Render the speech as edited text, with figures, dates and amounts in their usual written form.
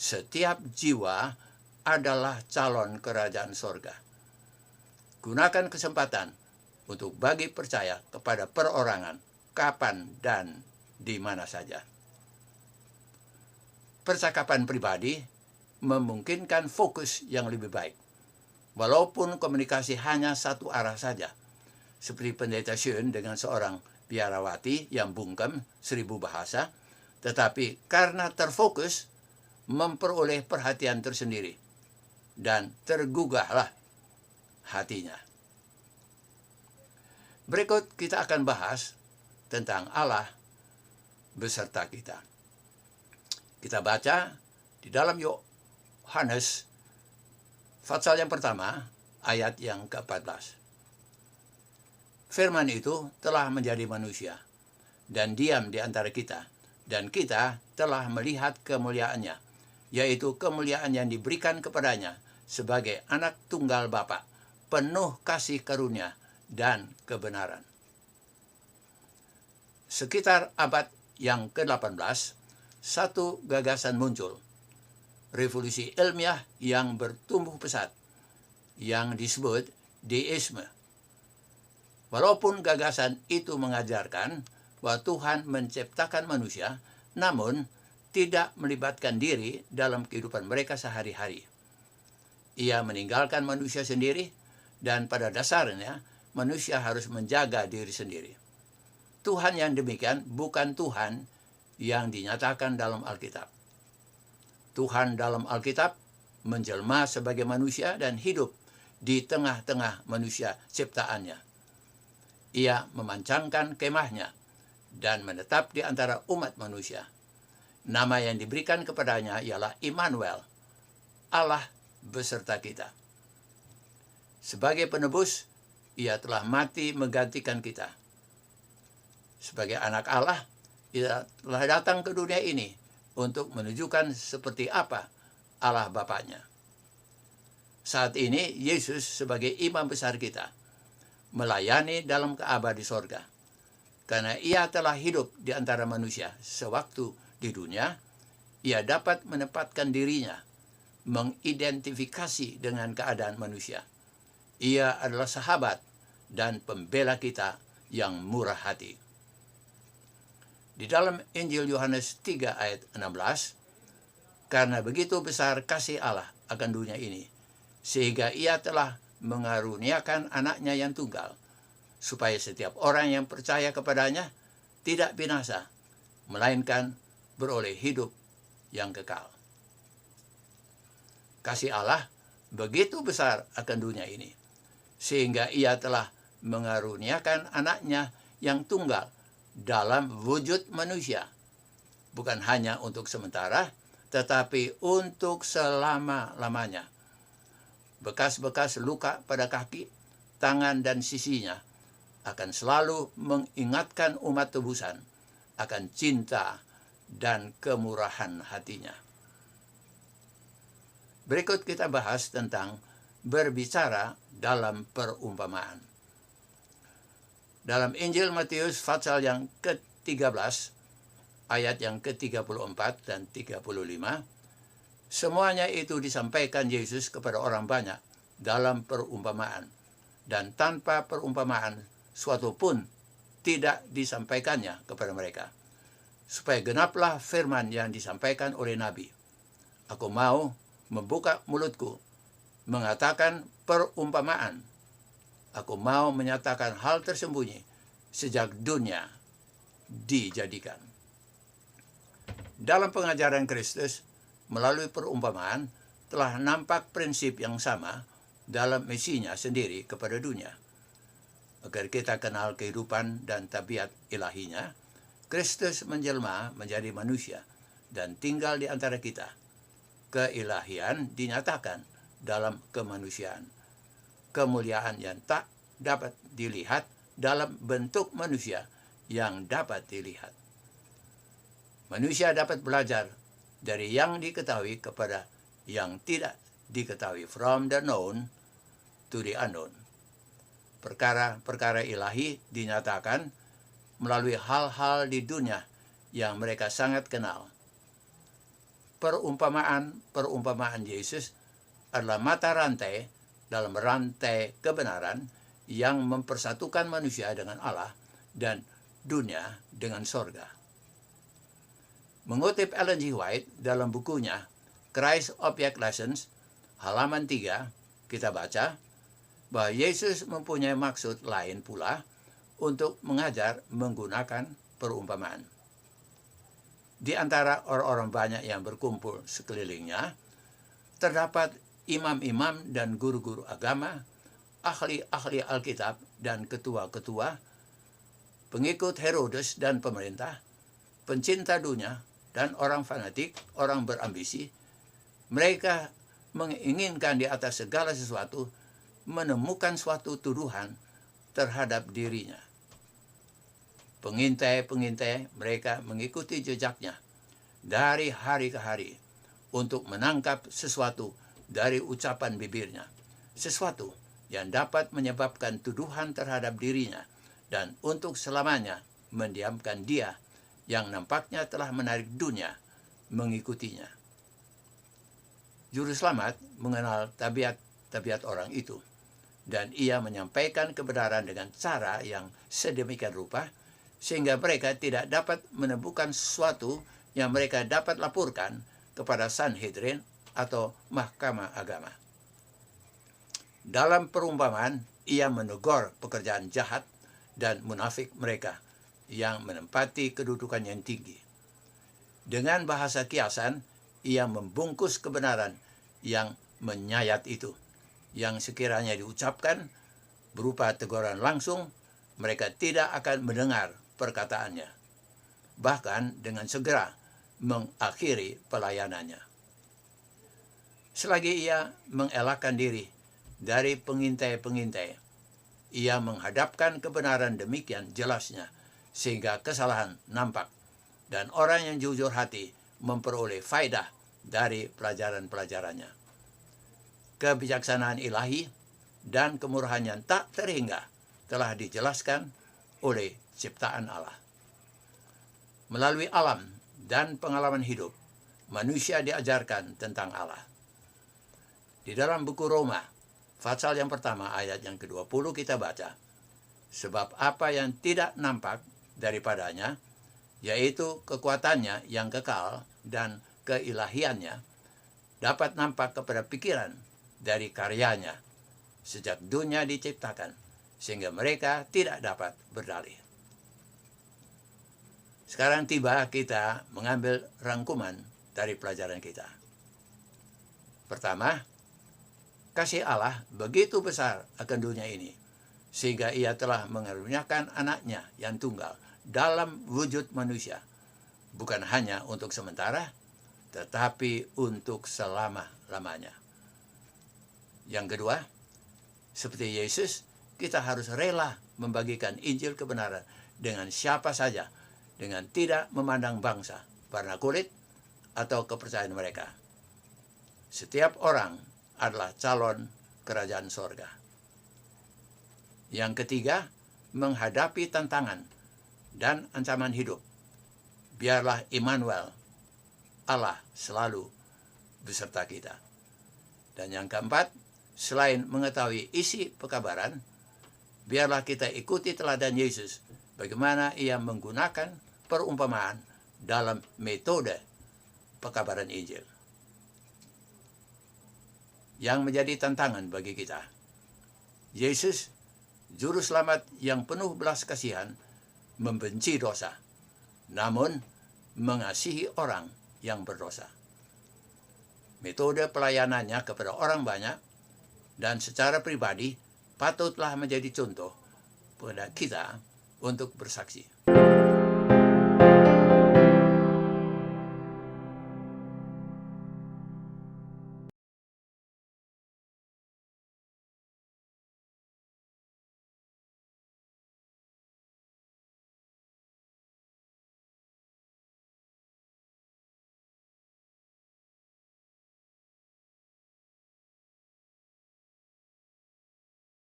Setiap jiwa adalah calon kerajaan sorga. Gunakan kesempatan untuk bagi percaya kepada perorangan, kapan dan di mana saja. Percakapan pribadi memungkinkan fokus yang lebih baik, walaupun komunikasi hanya satu arah saja, seperti pendeta Schön dengan seorang biarawati yang bungkam 1000 bahasa, tetapi karena terfokus memperoleh perhatian tersendiri dan tergugahlah hatinya. Berikut kita akan bahas tentang Allah beserta kita. Kita baca di dalam Yohanes pasal yang pertama ayat yang ke-14. Firman itu telah menjadi manusia dan diam di antara kita, dan kita telah melihat kemuliaannya, yaitu kemuliaan yang diberikan kepadanya sebagai anak tunggal Bapa, penuh kasih karunia dan kebenaran. Sekitar abad yang ke-18, satu gagasan muncul, revolusi ilmiah yang bertumbuh pesat, yang disebut deisme. Walaupun gagasan itu mengajarkan bahwa Tuhan menciptakan manusia, namun tidak melibatkan diri dalam kehidupan mereka sehari-hari. Ia meninggalkan manusia sendiri, dan pada dasarnya manusia harus menjaga diri sendiri. Tuhan yang demikian bukan Tuhan yang dinyatakan dalam Alkitab. Tuhan dalam Alkitab menjelma sebagai manusia dan hidup di tengah-tengah manusia ciptaannya. Ia memancangkan kemahnya dan menetap di antara umat manusia. Nama yang diberikan kepadanya ialah Immanuel, Allah beserta kita. Sebagai penebus, ia telah mati menggantikan kita. Sebagai anak Allah, ia telah datang ke dunia ini untuk menunjukkan seperti apa Allah Bapaknya. Saat ini, Yesus sebagai imam besar kita melayani dalam keabadi sorga. Karena ia telah hidup di antara manusia sewaktu di dunia, ia dapat menempatkan dirinya, mengidentifikasi dengan keadaan manusia. Ia adalah sahabat dan pembela kita yang murah hati. Di dalam Injil Yohanes 3 ayat 16, karena begitu besar kasih Allah akan dunia ini, sehingga ia telah mengaruniakan anaknya yang tunggal, supaya setiap orang yang percaya kepadanya tidak binasa, melainkan beroleh hidup yang kekal. Kasih Allah begitu besar akan dunia ini, sehingga ia telah mengaruniakan anaknya yang tunggal dalam wujud manusia, bukan hanya untuk sementara, tetapi untuk selama-lamanya. Bekas-bekas luka pada kaki, tangan, dan sisinya akan selalu mengingatkan umat tebusan akan cinta dan kemurahan hatinya. Berikut kita bahas tentang berbicara dalam perumpamaan. Dalam Injil Matius pasal yang ke-13, ayat yang ke-34 dan 35, semuanya itu disampaikan Yesus kepada orang banyak dalam perumpamaan, dan tanpa perumpamaan suatu pun tidak disampaikannya kepada mereka, supaya genaplah firman yang disampaikan oleh Nabi. Aku mau membuka mulutku, mengatakan perumpamaan. Aku mau menyatakan hal tersembunyi sejak dunia dijadikan. Dalam pengajaran Kristus, melalui perumpamaan, telah nampak prinsip yang sama dalam misinya sendiri kepada dunia. Agar kita kenal kehidupan dan tabiat ilahinya, Kristus menjelma menjadi manusia dan tinggal di antara kita. Keilahian dinyatakan dalam kemanusiaan. Kemuliaan yang tak dapat dilihat dalam bentuk manusia yang dapat dilihat. Manusia dapat belajar dari yang diketahui kepada yang tidak diketahui, from the known to the unknown. Perkara-perkara ilahi dinyatakan melalui hal-hal di dunia yang mereka sangat kenal. perumpamaan Yesus adalah mata rantai dalam rantai kebenaran yang mempersatukan manusia dengan Allah dan dunia dengan sorga. Mengutip Ellen G. White dalam bukunya Christ Object Lessons, halaman 3, kita baca bahwa Yesus mempunyai maksud lain pula untuk mengajar menggunakan perumpamaan. Di antara orang-orang banyak yang berkumpul sekelilingnya, terdapat imam-imam dan guru-guru agama, ahli-ahli Alkitab dan ketua-ketua, pengikut Herodes dan pemerintah, pencinta dunia, dan orang fanatik, orang berambisi. Mereka menginginkan di atas segala sesuatu menemukan suatu tuduhan terhadap dirinya. Pengintai-pengintai mereka mengikuti jejaknya dari hari ke hari untuk menangkap sesuatu dari ucapan bibirnya, sesuatu yang dapat menyebabkan tuduhan terhadap dirinya dan untuk selamanya mendiamkan dia yang nampaknya telah menarik dunia mengikutinya. Juru selamat mengenal tabiat orang itu, dan ia menyampaikan kebenaran dengan cara yang sedemikian rupa sehingga mereka tidak dapat menemukan sesuatu yang mereka dapat laporkan kepada Sanhedrin atau mahkamah agama. Dalam perumpamaan, ia menegur pekerjaan jahat dan munafik mereka yang menempati kedudukan yang tinggi. Dengan bahasa kiasan, ia membungkus kebenaran yang menyayat itu, yang sekiranya diucapkan berupa teguran langsung, mereka tidak akan mendengar perkataannya, bahkan dengan segera mengakhiri pelayanannya. Selagi ia mengelakkan diri dari pengintai-pengintai, ia menghadapkan kebenaran demikian jelasnya sehingga kesalahan nampak dan orang yang jujur hati memperoleh faedah dari pelajaran-pelajarannya. Kebijaksanaan ilahi dan kemurahan yang tak terhingga telah dijelaskan oleh ciptaan Allah. Melalui alam dan pengalaman hidup, manusia diajarkan tentang Allah. Di dalam buku Roma, pasal yang pertama ayat yang ke-20 kita baca, sebab apa yang tidak nampak daripadanya, yaitu kekuatannya yang kekal dan keilahiannya, dapat nampak kepada pikiran dari karyanya sejak dunia diciptakan, sehingga mereka tidak dapat berdalih. Sekarang tiba kita mengambil rangkuman dari pelajaran kita. Pertama, kasih Allah begitu besar akan dunia ini, sehingga ia telah mengaruniakan anaknya yang tunggal dalam wujud manusia, bukan hanya untuk sementara, tetapi untuk selama-lamanya. Yang kedua, seperti Yesus, kita harus rela membagikan Injil kebenaran dengan siapa saja, dengan tidak memandang bangsa, warna kulit, atau kepercayaan mereka. Setiap orang adalah calon kerajaan sorga. Yang ketiga, menghadapi tantangan dan ancaman hidup. Biarlah Immanuel, Allah selalu beserta kita. Dan yang keempat, selain mengetahui isi pekabaran, biarlah kita ikuti teladan Yesus, bagaimana ia menggunakan perumpamaan dalam metode pekabaran Injil. Yang menjadi tantangan bagi kita, Yesus, juru selamat yang penuh belas kasihan, membenci dosa, namun mengasihi orang yang berdosa. Metode pelayanannya kepada orang banyak dan secara pribadi patutlah menjadi contoh pada kita untuk bersaksi.